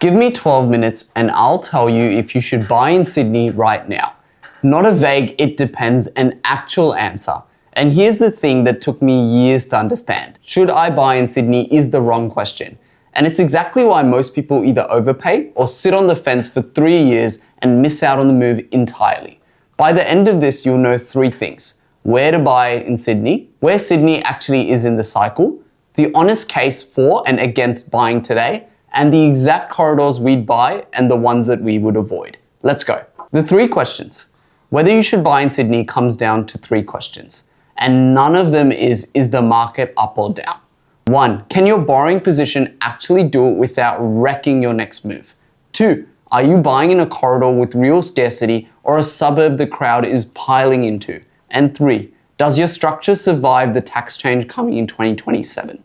Give me 12 minutes and I'll tell you if you should buy in Sydney right now. Not a vague "it depends," an actual answer. And here's the thing that took me years to understand. Should I buy in Sydney is the wrong question. And it's exactly why most people either overpay or sit on the fence for 3 years and miss out on the move entirely. By the end of this, you'll know 3 things: where to buy in Sydney, where Sydney actually is in the cycle, the honest case for and against buying today, and the exact corridors we'd buy and the ones that we would avoid. Let's go. The 3 questions. Whether you should buy in Sydney comes down to 3 questions. And none of them is the market up or down? 1, can your borrowing position actually do it without wrecking your next move? 2, are you buying in a corridor with real scarcity or a suburb the crowd is piling into? And 3, does your structure survive the tax change coming in 2027?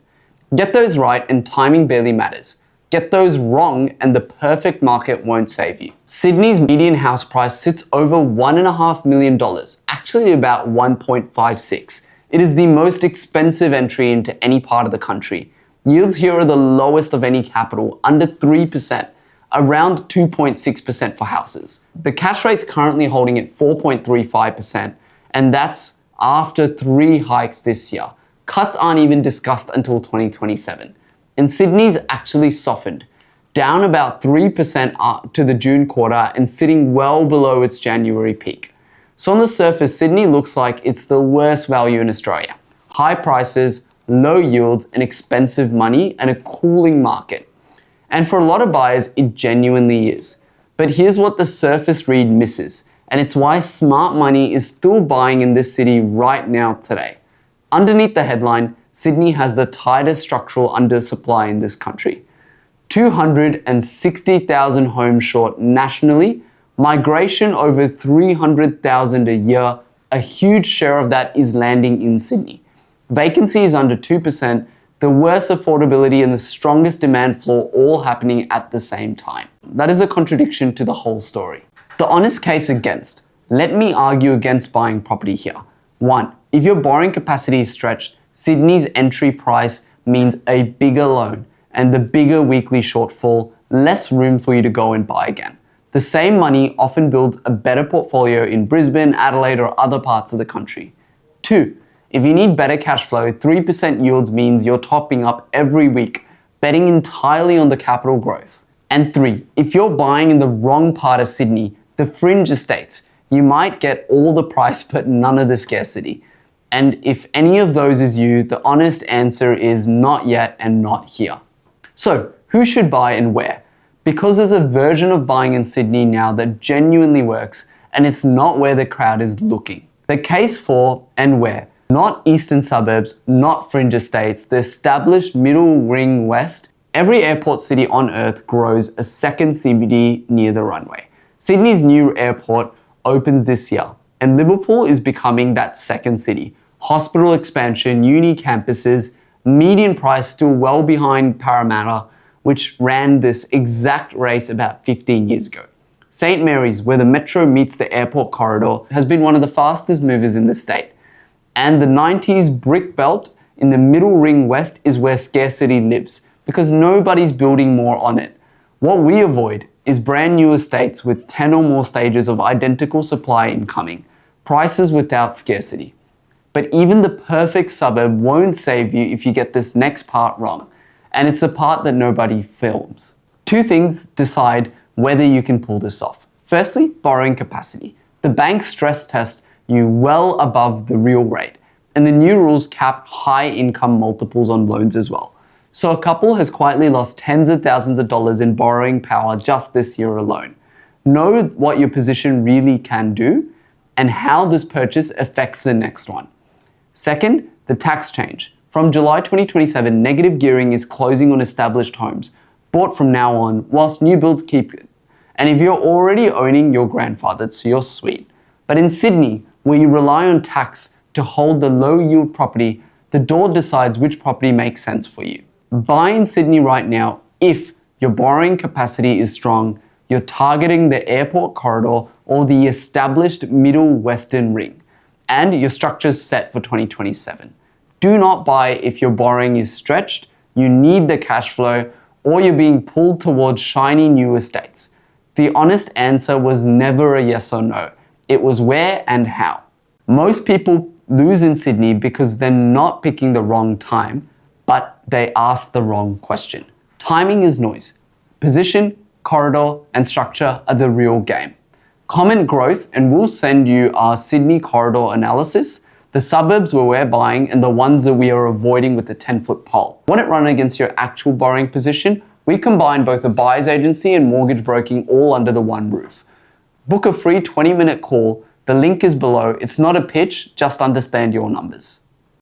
Get those right and timing barely matters. Get those wrong and the perfect market won't save you. Sydney's median house price sits over $1.5 million, actually about 1.56. It is the most expensive entry into any part of the country. Yields here are the lowest of any capital, under 3%, around 2.6% for houses. The cash rate's currently holding at 4.35%, and that's after 3 hikes this year. Cuts aren't even discussed until 2027. And Sydney's actually softened, down about 3% to the June quarter and sitting well below its January peak. So on the surface, Sydney looks like it's the worst value in Australia. High prices, low yields, and expensive money, and a cooling market. And for a lot of buyers, it genuinely is. But here's what the surface read misses, and it's why smart money is still buying in this city right now today. Underneath the headline, Sydney has the tightest structural undersupply in this country. 260,000 homes short nationally, migration over 300,000 a year, a huge share of that is landing in Sydney. Vacancy is under 2%, the worst affordability and the strongest demand floor all happening at the same time. That is a contradiction to the whole story. The honest case against. Let me argue against buying property here. 1, if your borrowing capacity is stretched, Sydney's entry price means a bigger loan and the bigger weekly shortfall, less room for you to go and buy again. The same money often builds a better portfolio in Brisbane, Adelaide, or other parts of the country. 2, if you need better cash flow, 3% yields means you're topping up every week, betting entirely on the capital growth. And 3, if you're buying in the wrong part of Sydney, the fringe estates, you might get all the price but none of the scarcity. And if any of those is you, the honest answer is not yet and not here. So, who should buy and where? Because there's a version of buying in Sydney now that genuinely works, and it's not where the crowd is looking. The case for and where. Not eastern suburbs, not fringe estates, the established middle ring west. Every airport city on earth grows a second CBD near the runway. Sydney's new airport opens this year, and Liverpool is becoming that second city. Hospital expansion, uni campuses, median price still well behind Parramatta, which ran this exact race about 15 years ago. St. Mary's, where the metro meets the airport corridor, has been one of the fastest movers in the state. And the 90s brick belt in the middle ring west is where scarcity lives, because nobody's building more on it. What we avoid is brand new estates with 10 or more stages of identical supply incoming, prices without scarcity. But even the perfect suburb won't save you if you get this next part wrong, and it's the part that nobody films. 2 things decide whether you can pull this off. Firstly, borrowing capacity. The banks stress test you well above the real rate, and the new rules cap high income multiples on loans as well. So a couple has quietly lost tens of thousands of dollars in borrowing power just this year alone. Know what your position really can do and how this purchase affects the next one. Second, the tax change. From July 2027, negative gearing is closing on established homes, bought from now on, whilst new builds keep it. And if you're already owning, you're grandfathered, so you're sweet. But in Sydney, where you rely on tax to hold the low yield property, the door decides which property makes sense for you. Buy in Sydney right now if your borrowing capacity is strong, you're targeting the airport corridor or the established middle western ring, and your structure's set for 2027. Do not buy if your borrowing is stretched, you need the cash flow, or you're being pulled towards shiny new estates? The honest answer was never a yes or no. It was where and how. Most people lose in Sydney because they're not picking the wrong time, but they ask the wrong question. Timing is noise. Position, corridor, and structure are the real game. Comment growth and we'll send you our Sydney corridor analysis, the suburbs where we're buying and the ones that we are avoiding with the 10-foot pole. Want it run against your actual borrowing position? We combine both a buyer's agency and mortgage broking all under the one roof. Book a free 20-minute call. The link is below. It's not a pitch, just understand your numbers.